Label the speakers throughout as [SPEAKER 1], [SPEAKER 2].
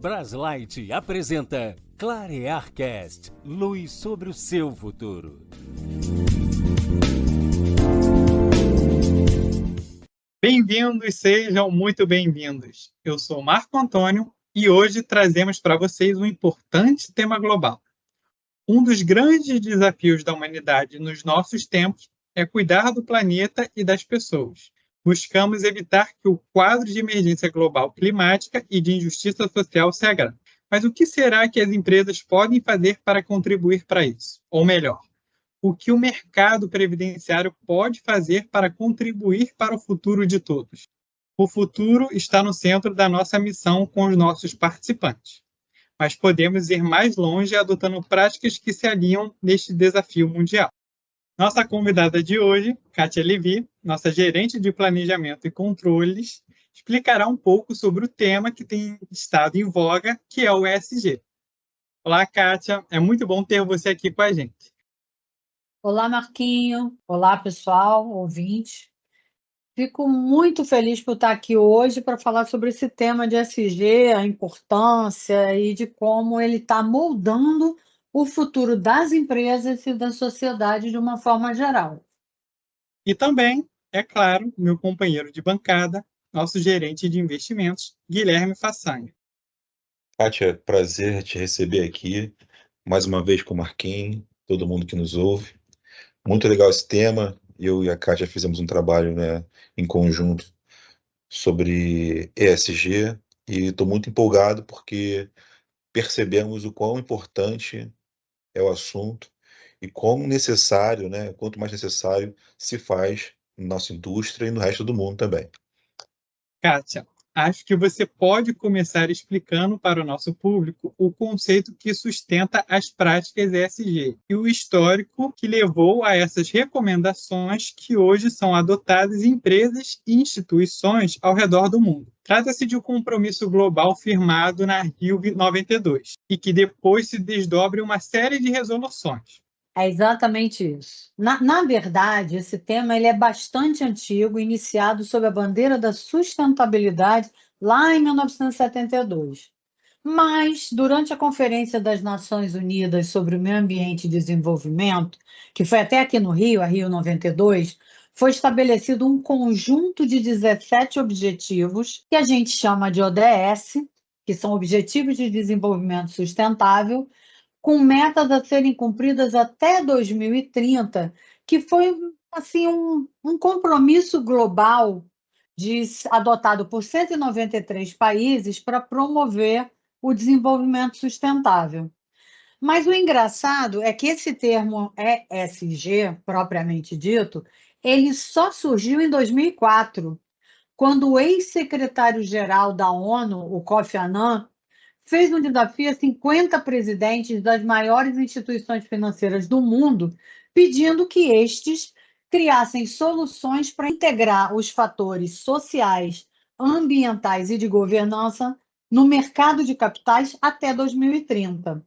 [SPEAKER 1] Braslight apresenta Clarearcast, luz sobre o seu futuro.
[SPEAKER 2] Bem-vindos, sejam muito bem-vindos. Eu sou Marco Antônio e hoje trazemos para vocês um importante tema global. Um dos grandes desafios da humanidade nos nossos tempos é cuidar do planeta e das pessoas. Buscamos evitar que o quadro de emergência global climática e de injustiça social se agrave. Mas o que será que as empresas podem fazer para contribuir para isso? Ou melhor, o que o mercado previdenciário pode fazer para contribuir para o futuro de todos? O futuro está no centro da nossa missão com os nossos participantes. Mas podemos ir mais longe adotando práticas que se alinham neste desafio mundial. Nossa convidada de hoje, Kátia Levi, nossa gerente de planejamento e controles, explicará um pouco sobre o tema que tem estado em voga, que é o ESG. Olá, Kátia, é muito bom ter você aqui com a gente.
[SPEAKER 3] Olá, Marquinho. Olá, pessoal, ouvinte. Fico muito feliz por estar aqui hoje para falar sobre esse tema de ESG, a importância e de como ele está moldando o futuro das empresas e da sociedade de uma forma geral.
[SPEAKER 2] E também, é claro, meu companheiro de bancada, nosso gerente de investimentos, Guilherme Façanha.
[SPEAKER 4] Kátia, prazer te receber aqui, mais uma vez com o Marquinhos, todo mundo que nos ouve. Muito legal esse tema. Eu e a Kátia fizemos um trabalho, né, em conjunto sobre ESG e estou muito empolgado porque percebemos o quão importante é o assunto e quão necessário, né, quanto mais necessário se faz na nossa indústria e no resto do mundo também.
[SPEAKER 2] Kátia, acho que você pode começar explicando para o nosso público o conceito que sustenta as práticas ESG e o histórico que levou a essas recomendações que hoje são adotadas em empresas e instituições ao redor do mundo. Trata-se de um compromisso global firmado na Rio 92 e que depois se desdobra em uma série de resoluções.
[SPEAKER 3] É exatamente isso. Na verdade, esse tema ele é bastante antigo, iniciado sob a bandeira da sustentabilidade lá em 1972. Mas, durante a Conferência das Nações Unidas sobre o Meio Ambiente e Desenvolvimento, que foi até aqui no Rio, a Rio 92, foi estabelecido um conjunto de 17 objetivos, que a gente chama de ODS, que são Objetivos de Desenvolvimento Sustentável, com metas a serem cumpridas até 2030, que foi assim um compromisso global adotado por 193 países para promover o desenvolvimento sustentável. Mas o engraçado é que esse termo ESG, propriamente dito, ele só surgiu em 2004, quando o ex-secretário-geral da ONU, o Kofi Annan, fez um desafio a 50 presidentes das maiores instituições financeiras do mundo, pedindo que estes criassem soluções para integrar os fatores sociais, ambientais e de governança no mercado de capitais até 2030.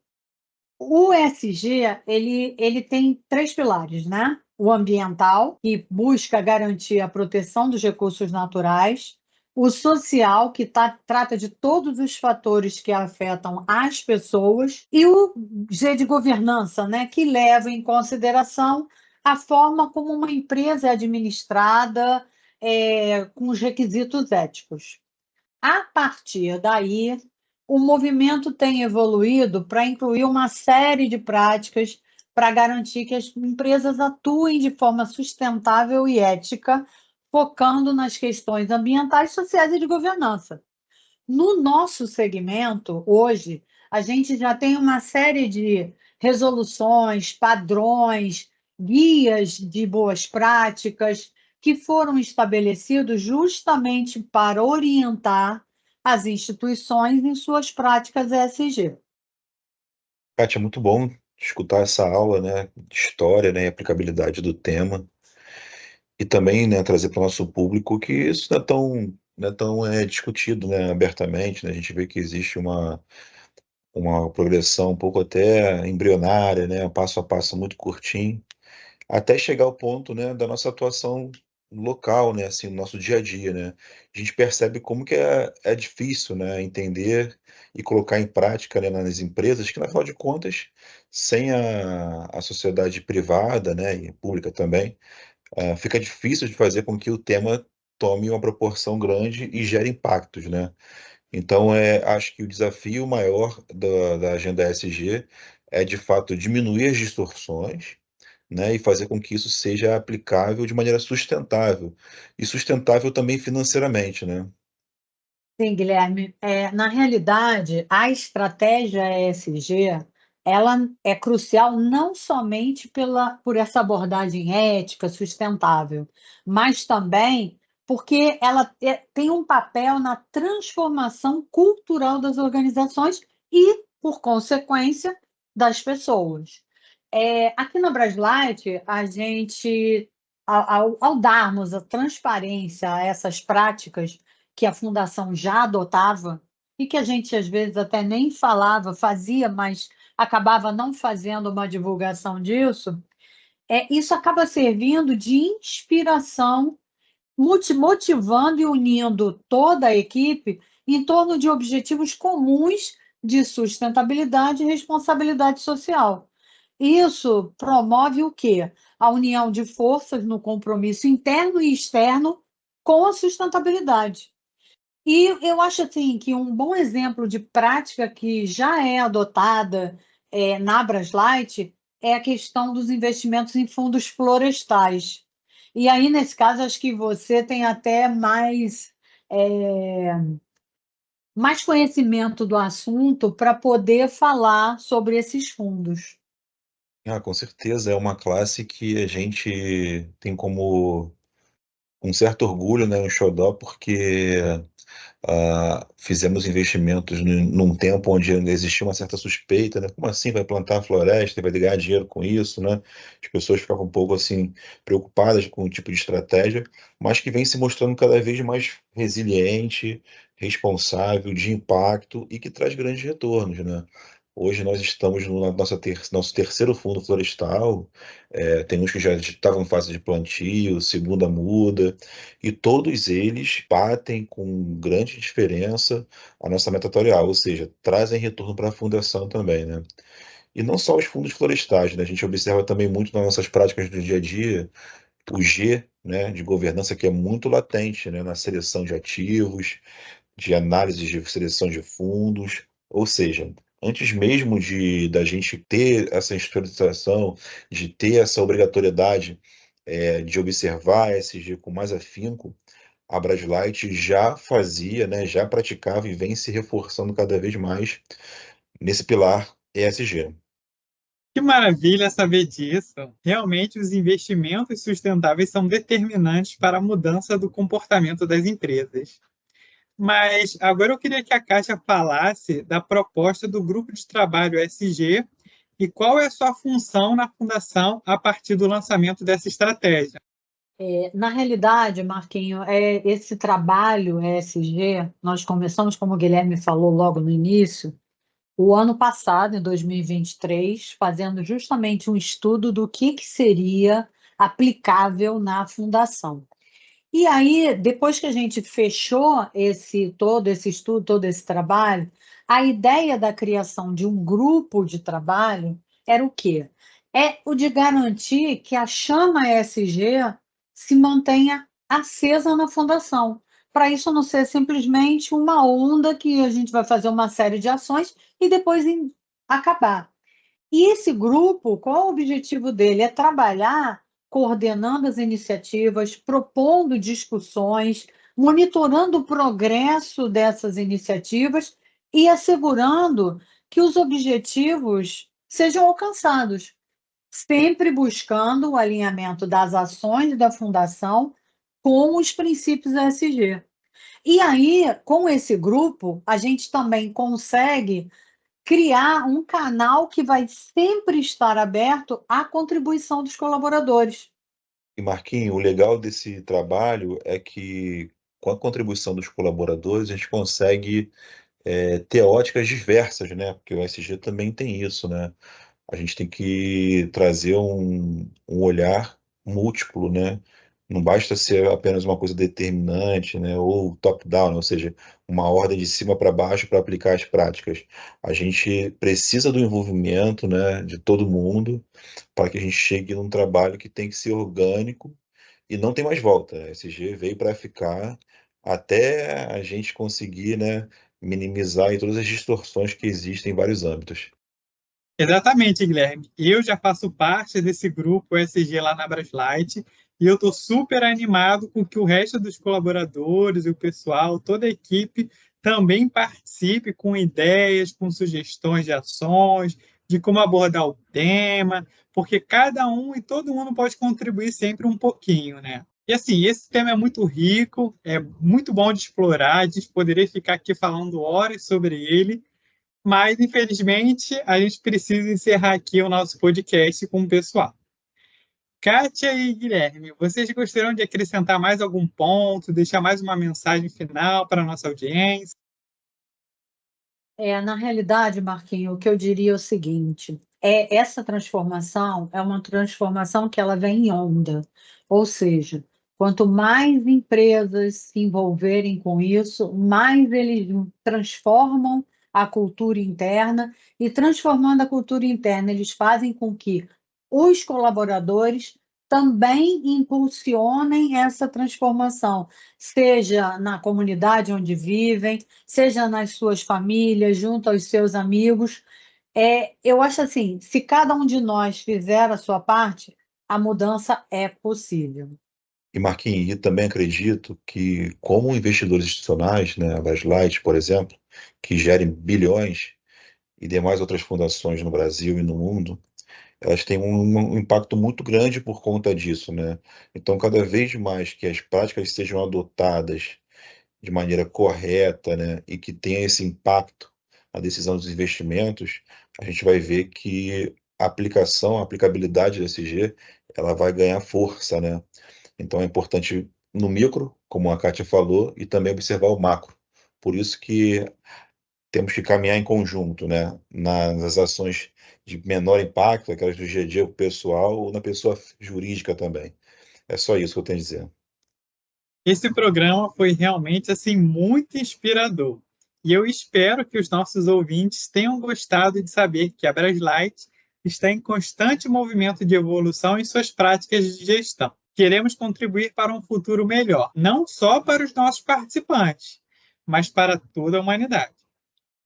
[SPEAKER 3] O ESG, ele tem 3 pilares, né? O ambiental, que busca garantir a proteção dos recursos naturais, o social, que trata de todos os fatores que afetam as pessoas, e o G de governança, né, que leva em consideração a forma como uma empresa é administrada, com os requisitos éticos. A partir daí, o movimento tem evoluído para incluir uma série de práticas para garantir que as empresas atuem de forma sustentável e ética, focando nas questões ambientais, sociais e de governança. No nosso segmento, hoje, a gente já tem uma série de resoluções, padrões, guias de boas práticas que foram estabelecidos justamente para orientar as instituições em suas práticas ESG.
[SPEAKER 4] Kátia, é muito bom escutar essa aula, né, de história, né, e aplicabilidade do tema. E também, né, trazer para o nosso público que isso não é tão discutido, né, abertamente, né? A gente vê que existe uma progressão um pouco até embrionária, né, passo a passo muito curtinho, até chegar ao ponto, né, da nossa atuação local, né, assim, no nosso dia a dia, né? A gente percebe como que é difícil, né, entender e colocar em prática, né, nas empresas, que, afinal de contas, sem a sociedade privada, né, e pública também, fica difícil de fazer com que o tema tome uma proporção grande e gere impactos, né? Então, acho que o desafio maior da agenda ESG é, de fato, diminuir as distorções, né, e fazer com que isso seja aplicável de maneira sustentável, e sustentável também financeiramente, né?
[SPEAKER 3] Sim, Guilherme. Na realidade, a estratégia ESG, ela é crucial não somente por essa abordagem ética, sustentável, mas também porque ela tem um papel na transformação cultural das organizações e, por consequência, das pessoas. Aqui na Braslight, a gente, ao darmos a transparência a essas práticas que a fundação já adotava e que a gente às vezes até nem falava, fazia, mas acabava não fazendo uma divulgação disso, isso acaba servindo de inspiração, motivando e unindo toda a equipe em torno de objetivos comuns de sustentabilidade e responsabilidade social. Isso promove o quê? A união de forças no compromisso interno e externo com a sustentabilidade. E eu acho assim que um bom exemplo de prática que já é adotada na Braslight é a questão dos investimentos em fundos florestais. E aí, nesse caso, acho que você tem até eh, mais conhecimento do assunto para poder falar sobre esses fundos.
[SPEAKER 4] Com certeza, é uma classe que a gente tem como um certo orgulho, né, um xodó, porque fizemos investimentos num tempo onde existia uma certa suspeita, né? Como assim vai plantar floresta e vai ganhar dinheiro com isso, né? As pessoas ficavam um pouco assim preocupadas com o tipo de estratégia, mas que vem se mostrando cada vez mais resiliente, responsável, de impacto e que traz grandes retornos, né? Hoje nós estamos no nosso terceiro fundo florestal, tem uns que já estavam em fase de plantio, segunda muda, e todos eles batem com grande diferença a nossa meta atuarial, ou seja, trazem retorno para a fundação também, né? E não só os fundos florestais, né? A gente observa também muito nas nossas práticas do dia a dia o G, né, de governança que é muito latente, né, na seleção de ativos, de análise de seleção de fundos, ou seja, antes mesmo de da gente ter essa institucionalização, de ter essa obrigatoriedade de observar a ESG com mais afinco, a Braslight já fazia, né, já praticava e vem se reforçando cada vez mais nesse pilar ESG.
[SPEAKER 2] Que maravilha saber disso! Realmente, os investimentos sustentáveis são determinantes para a mudança do comportamento das empresas. Mas agora eu queria que a Kátia falasse da proposta do grupo de trabalho ESG e qual é a sua função na fundação a partir do lançamento dessa estratégia.
[SPEAKER 3] Na realidade, Marquinho, esse trabalho ESG, nós começamos, como o Guilherme falou logo no início, o ano passado, em 2023, fazendo justamente um estudo do que seria aplicável na fundação. E aí, depois que a gente fechou todo esse estudo, todo esse trabalho, a ideia da criação de um grupo de trabalho era o quê? É o de garantir que a chama ESG se mantenha acesa na fundação, para isso não ser simplesmente uma onda que a gente vai fazer uma série de ações e depois acabar. E esse grupo, qual o objetivo dele? É trabalhar coordenando as iniciativas, propondo discussões, monitorando o progresso dessas iniciativas e assegurando que os objetivos sejam alcançados, sempre buscando o alinhamento das ações da fundação com os princípios ESG. E aí, com esse grupo, a gente também consegue criar um canal que vai sempre estar aberto à contribuição dos colaboradores.
[SPEAKER 4] E Marquinho, o legal desse trabalho é que, com a contribuição dos colaboradores, a gente consegue ter óticas diversas, né? Porque o ESG também tem isso, né? A gente tem que trazer um olhar múltiplo, né? Não basta ser apenas uma coisa determinante, né, ou top-down, ou seja, uma ordem de cima para baixo para aplicar as práticas. A gente precisa do envolvimento, né, de todo mundo para que a gente chegue num trabalho que tem que ser orgânico e não tem mais volta. A ESG veio para ficar até a gente conseguir, né, minimizar aí todas as distorções que existem em vários âmbitos.
[SPEAKER 2] Exatamente, Guilherme. Eu já faço parte desse grupo ESG lá na Braslight e eu estou super animado com que o resto dos colaboradores e o pessoal, toda a equipe, também participe com ideias, com sugestões de ações, de como abordar o tema, porque cada um e todo mundo pode contribuir sempre um pouquinho, né? E assim, esse tema é muito rico, é muito bom de explorar, a gente poderia ficar aqui falando horas sobre ele, mas, infelizmente, a gente precisa encerrar aqui o nosso podcast com o pessoal. Kátia e Guilherme, vocês gostariam de acrescentar mais algum ponto, deixar mais uma mensagem final para a nossa audiência?
[SPEAKER 3] Na realidade, Marquinhos, o que eu diria é o seguinte: essa transformação é uma transformação que ela vem em onda, ou seja, quanto mais empresas se envolverem com isso, mais eles transformam a cultura interna, e transformando a cultura interna, eles fazem com que os colaboradores também impulsionem essa transformação, seja na comunidade onde vivem, seja nas suas famílias, junto aos seus amigos. Eu acho assim, se cada um de nós fizer a sua parte, a mudança é possível.
[SPEAKER 4] E Marquinhos, e também acredito que, como investidores institucionais, né, a Braslight, por exemplo, que gerem bilhões, e demais outras fundações no Brasil e no mundo, elas têm um impacto muito grande por conta disso, né? Então, cada vez mais que as práticas sejam adotadas de maneira correta, né, e que tenha esse impacto na decisão dos investimentos, a gente vai ver que a aplicabilidade da ESG, ela vai ganhar força, né? Então é importante no micro, como a Kátia falou, e também observar o macro. Por isso que temos que caminhar em conjunto, né? Nas ações de menor impacto, aquelas do dia a dia pessoal, ou na pessoa jurídica também. É só isso que eu tenho a dizer.
[SPEAKER 2] Esse programa foi realmente assim muito inspirador. E eu espero que os nossos ouvintes tenham gostado de saber que a Braslight está em constante movimento de evolução em suas práticas de gestão. Queremos contribuir para um futuro melhor, não só para os nossos participantes, mas para toda a humanidade.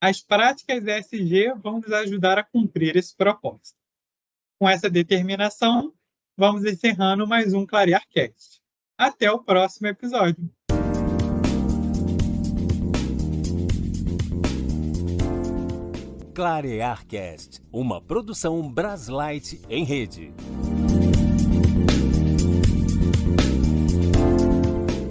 [SPEAKER 2] As práticas ESG vão nos ajudar a cumprir esse propósito. Com essa determinação, vamos encerrando mais um ClarearCast. Até o próximo episódio.
[SPEAKER 1] ClarearCast, uma produção Braslight em rede.